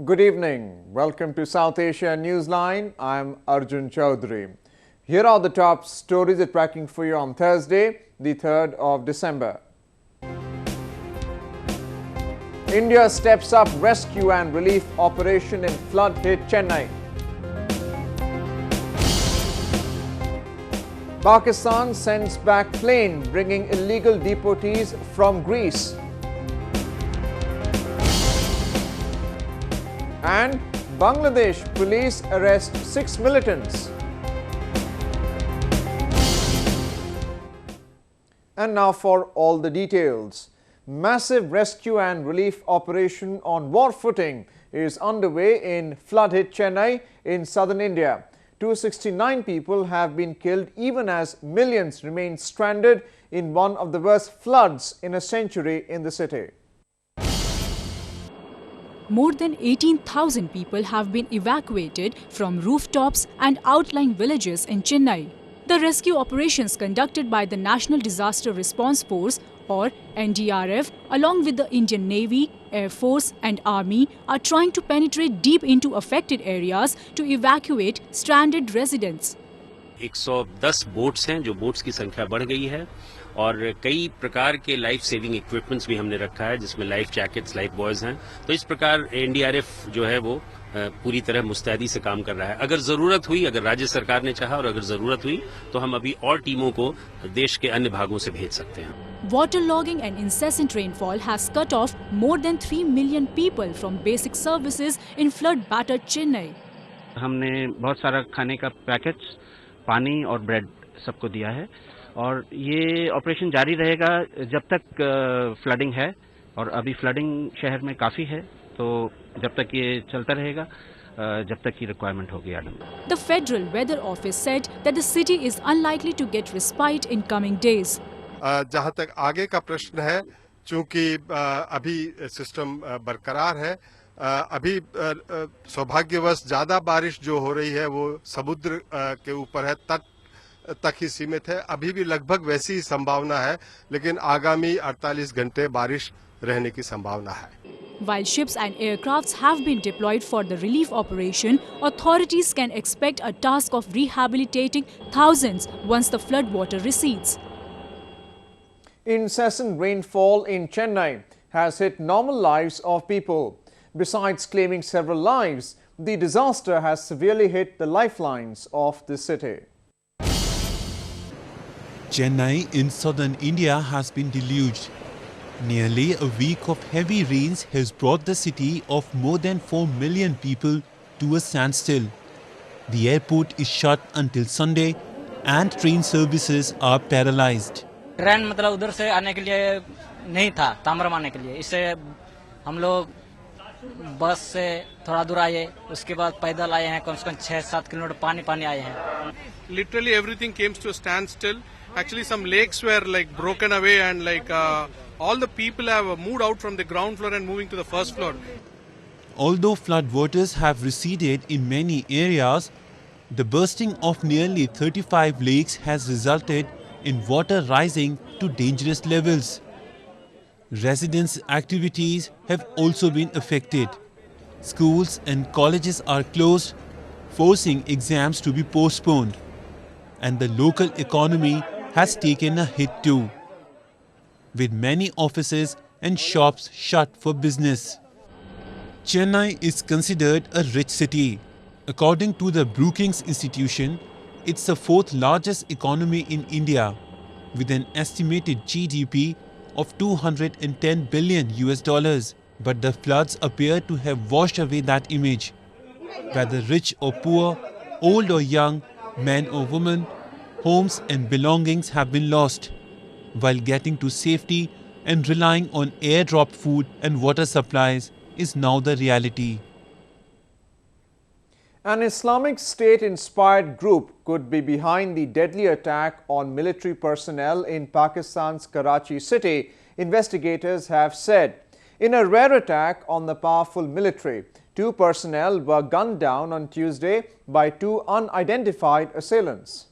Good evening. Welcome to South Asia Newsline. I'm Arjun Chaudhary. Here are the top stories we're tracking for you on Thursday, the 3rd of December. India steps up rescue and relief operation in flood-hit Chennai. Pakistan sends back plane bringing illegal deportees from Greece. And Bangladesh police arrest 6 militants. And now for all the details. Massive rescue and relief operation on war footing is underway in flood-hit Chennai in southern India. 269 people have been killed even as millions remain stranded in one of the worst floods in a century in the city. More than 18,000 people have been evacuated from rooftops and outlying villages in Chennai. The rescue operations conducted by the National Disaster Response Force or NDRF along with the Indian Navy, Air Force and Army are trying to penetrate deep into affected areas to evacuate stranded residents. 110 boats हैं जो boats की संख्या बढ़ गई है और कई प्रकार के लाइफ सेविंग इक्विपमेंट्स भी हमने रखा है जिसमें लाइफ जैकेट्स लाइफ बॉयज हैं तो इस प्रकार एनडीआरएफ जो है वो पूरी तरह मुस्तैदी से काम कर रहा है अगर जरूरत हुई अगर राज्य सरकार ने चाहा और अगर जरूरत हुई तो हम अभी और टीमों को देश के अन्य भागों से भेज सकते हैं Waterlogging and incessant rainfall has cut off more than 3 million people from basic services in flood-battered Chennai. हमने बहुत सारा खाने का पैकेट्स पानी और ब्रेड सबको दिया है और ये ऑपरेशन जारी रहेगा जब तक फ्लडिंग है और अभी फ्लडिंग शहर में काफ़ी है तो जब तक ये चलता रहेगा जब तक की रिक्वायरमेंट होगी आदम The Federal Weather Office said that the city is unlikely to get respite in coming days. जहां तक आगे का प्रश्न है चूंकि अभी सिस्टम बरकरार है अभी सौभाग्यवश ज्यादा बारिश जो हो रही है वो समुद्र के ऊपर है तट तक ही सीमित है अभी भी लगभग वैसी ही संभावना है लेकिन आगामी 48 घंटे बारिश रहने की संभावना है While ships and aircrafts have been deployed for the relief operation, authorities can expect a task of rehabilitating thousands once the flood water recedes. Incessant rainfall in Chennai has hit normal lives of people. Besides claiming several lives, the disaster has severely hit the lifelines of the city. Chennai in southern India has been deluged. Nearly a week of heavy rains has brought the city of more than 4 million people to a standstill. The airport is shut until Sunday and train services are paralyzed. Train मतलब उधर से आने के लिए नहीं था तामरम आने के लिए इससे हम लोग बस से थोड़ा दूर आए उसके बाद पैदल आए हैं कम से कम 6-7 किलोमीटर पानी आए हैं Literally everything came to a standstill. Actually some lakes were like broken away and like all the people have moved out from the ground floor and moving to the first floor. Although flood waters have receded in many areas, the bursting of nearly 35 lakes has resulted in water rising to dangerous levels. Residents' activities have also been affected. Schools and colleges are closed, forcing exams to be postponed. And the local economy has taken a hit too, with many offices and shops shut for business. Chennai is considered a rich city. According to the Brookings Institution, it's the 4th largest economy in India, with an estimated GDP of $210 billion. But the floods appear to have washed away that image. Whether rich or poor, old or young, man or woman, homes and belongings have been lost. While getting to safety and relying on airdropped food and water supplies is now the reality. An Islamic State-inspired group could be behind the deadly attack on military personnel in Pakistan's Karachi city, investigators have said. In a rare attack on the powerful military, 2 personnel were gunned down on Tuesday by 2 unidentified assailants.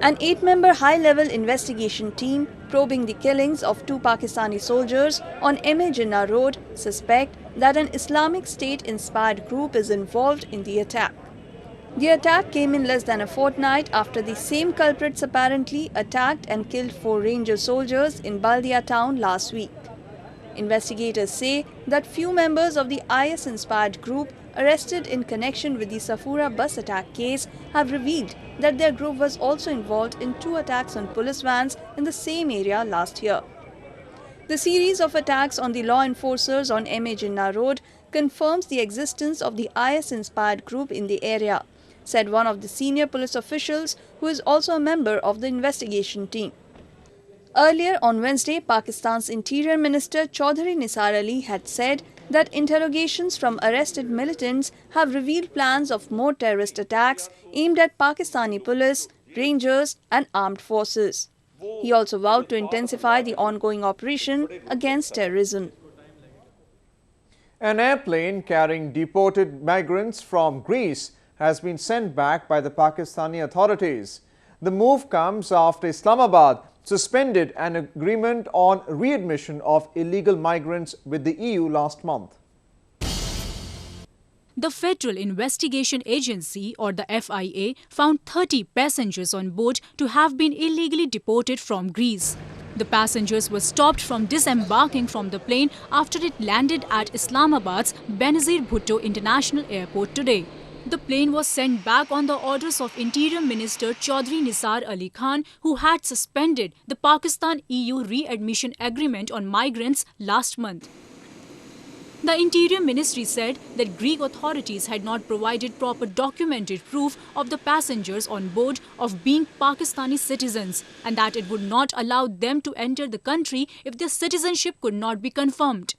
An 8-member high-level investigation team probing the killings of 2 Pakistani soldiers on MA Jinnah Road suspect that an Islamic State-inspired group is involved in the attack. The attack came in less than a fortnight after the same culprits apparently attacked and killed 4 Ranger soldiers in Baldia town last week. Investigators say that few members of the IS-inspired group arrested in connection with the Safura bus attack case have revealed that their group was also involved in 2 attacks on police vans in the same area last year. The series of attacks on the law enforcers on MA Jinnah Road confirms the existence of the IS-inspired group in the area, said one of the senior police officials who is also a member of the investigation team. Earlier on Wednesday, Pakistan's Interior Minister Chaudhry Nisar Ali had said that interrogations from arrested militants have revealed plans of more terrorist attacks aimed at Pakistani police, rangers and armed forces. He also vowed to intensify the ongoing operation against terrorism. An airplane carrying deported migrants from Greece has been sent back by the Pakistani authorities. The move comes after Islamabad suspended an agreement on readmission of illegal migrants with the EU last month. The Federal Investigation Agency, or the FIA, found 30 passengers on board to have been illegally deported from Greece. The passengers were stopped from disembarking from the plane after it landed at Islamabad's Benazir Bhutto International Airport today. The plane was sent back on the orders of Interior Minister Chaudhry Nisar Ali Khan, who had suspended the Pakistan-EU readmission agreement on migrants last month. The Interior Ministry said that Greek authorities had not provided proper documented proof of the passengers on board of being Pakistani citizens and that it would not allow them to enter the country if their citizenship could not be confirmed.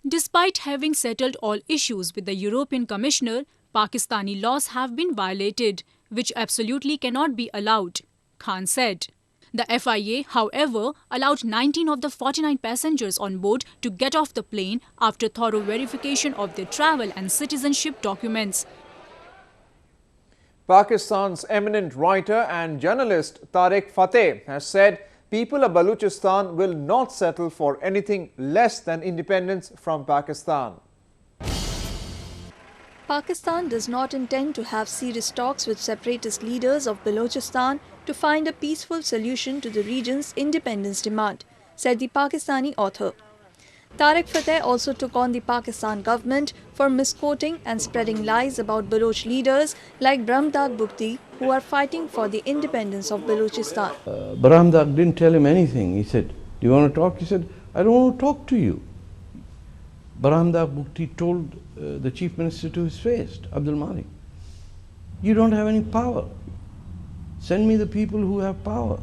Despite having settled all issues with the European Commissioner, Pakistani laws have been violated, which absolutely cannot be allowed, Khan said. The FIA, however, allowed 19 of the 49 passengers on board to get off the plane after thorough verification of their travel and citizenship documents. Pakistan's eminent writer and journalist Tariq Fatemi has said people of Balochistan will not settle for anything less than independence from Pakistan. Pakistan does not intend to have serious talks with separatist leaders of Balochistan to find a peaceful solution to the region's independence demand, said the Pakistani author. Tariq Fatemi also took on the Pakistan government for misquoting and spreading lies about Baloch leaders like Brahmdag Bukti, who are fighting for the independence of Balochistan. Brahmdag didn't tell him anything. He said, "Do you want to talk?" He said, "I don't want to talk to you." Brahmdag Bukti told the chief minister to his face, Abdul Malik, "You don't have any power. Send me the people who have power."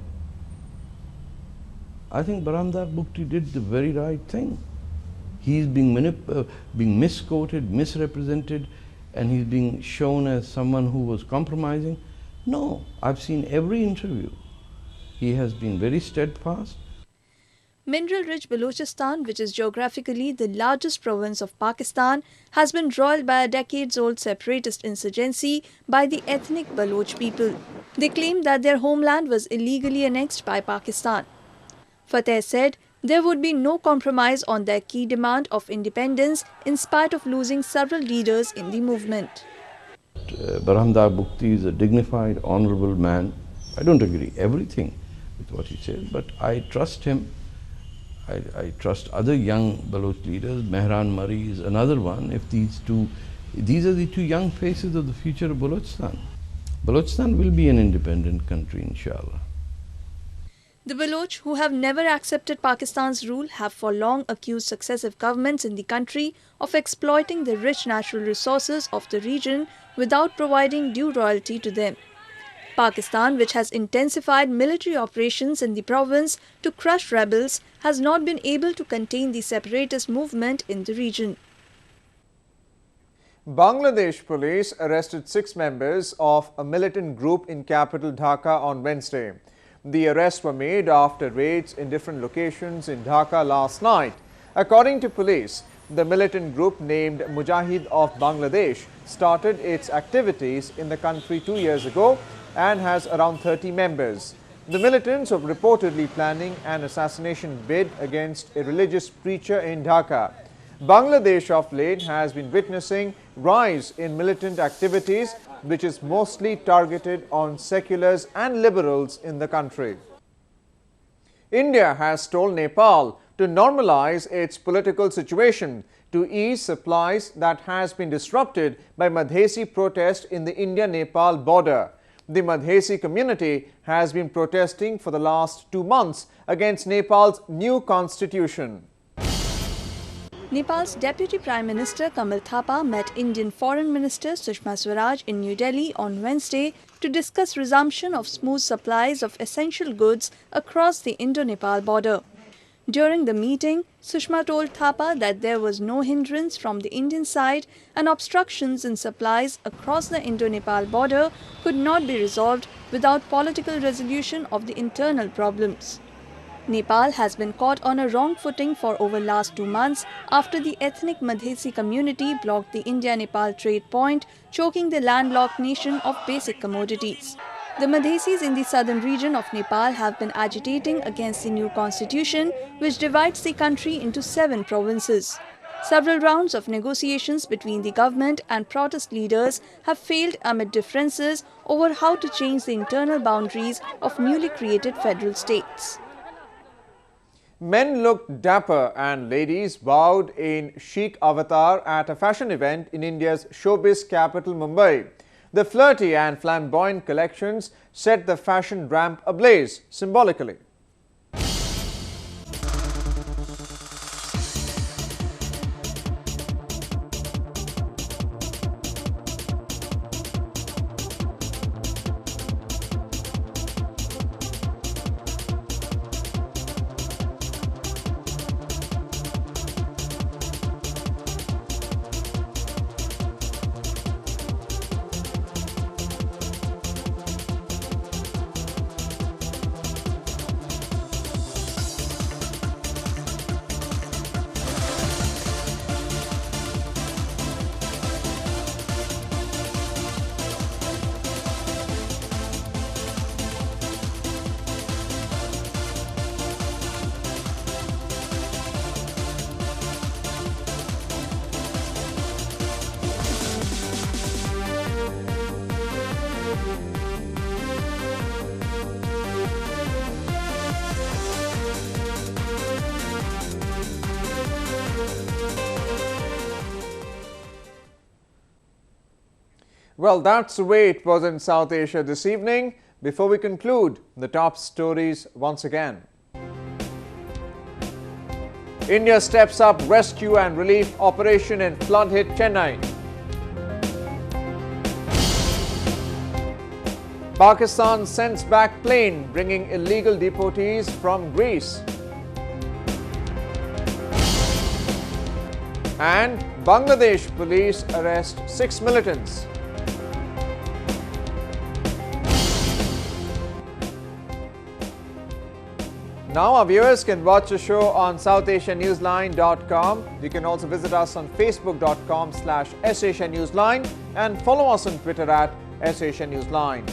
I think Brahmdag Bukti did the very right thing. He's being misquoted, misrepresented, and he's being shown as someone who was compromising. No, I've seen every interview. He has been very steadfast. Mineral-rich Balochistan, which is geographically the largest province of Pakistan, has been roiled by a decades-old separatist insurgency by the ethnic Baloch people. They claim that their homeland was illegally annexed by Pakistan. Fateh said there would be no compromise on their key demand of independence in spite of losing several leaders in the movement. Brahmdag Bukti is a dignified, honorable man. I don't agree everything with what he said, but I trust him. I trust other young Baloch leaders. Mehran Murray is another one. If these are the 2 young faces of the future of Balochistan. Balochistan will be an independent country, inshallah. The Baloch, who have never accepted Pakistan's rule, have for long accused successive governments in the country of exploiting the rich natural resources of the region without providing due royalty to them. Pakistan, which has intensified military operations in the province to crush rebels, has not been able to contain the separatist movement in the region. Bangladesh police arrested 6 members of a militant group in capital Dhaka on Wednesday. The arrests were made after raids in different locations in Dhaka last night. According to police, the militant group named Mujahid of Bangladesh started its activities in the country 2 years ago and has around 30 members. The militants are reportedly planning an assassination bid against a religious preacher in Dhaka. Bangladesh of late has been witnessing rise in militant activities, which is mostly targeted on seculars and liberals in the country. India has told Nepal to normalize its political situation to ease supplies that has been disrupted by Madhesi protest in the India-Nepal border. The Madhesi community has been protesting for the last 2 months against Nepal's new constitution. Nepal's Deputy Prime Minister Kamal Thapa met Indian Foreign Minister Sushma Swaraj in New Delhi on Wednesday to discuss resumption of smooth supplies of essential goods across the Indo-Nepal border. During the meeting, Sushma told Thapa that there was no hindrance from the Indian side and obstructions in supplies across the Indo-Nepal border could not be resolved without political resolution of the internal problems. Nepal has been caught on a wrong footing for over last 2 months after the ethnic Madhesi community blocked the India-Nepal trade point, choking the landlocked nation of basic commodities. The Madhesis in the southern region of Nepal have been agitating against the new constitution, which divides the country into 7 provinces. Several rounds of negotiations between the government and protest leaders have failed amid differences over how to change the internal boundaries of newly created federal states. Men looked dapper and ladies bowed in chic avatar at a fashion event in India's showbiz capital Mumbai. The flirty and flamboyant collections set the fashion ramp ablaze symbolically. Well, that's the way it was in South Asia this evening. Before we conclude, the top stories once again. India steps up rescue and relief operation in flood-hit Chennai. Pakistan sends back plane bringing illegal deportees from Greece. And Bangladesh police arrest 6 militants. Now our viewers can watch the show on SouthAsiaNewsline.com. You can also visit us on Facebook.com/SAsiaNewsline and follow us on Twitter at SAsiaNewsline.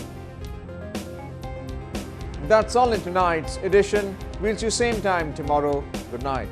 That's all in tonight's edition. We'll see you same time tomorrow. Good night.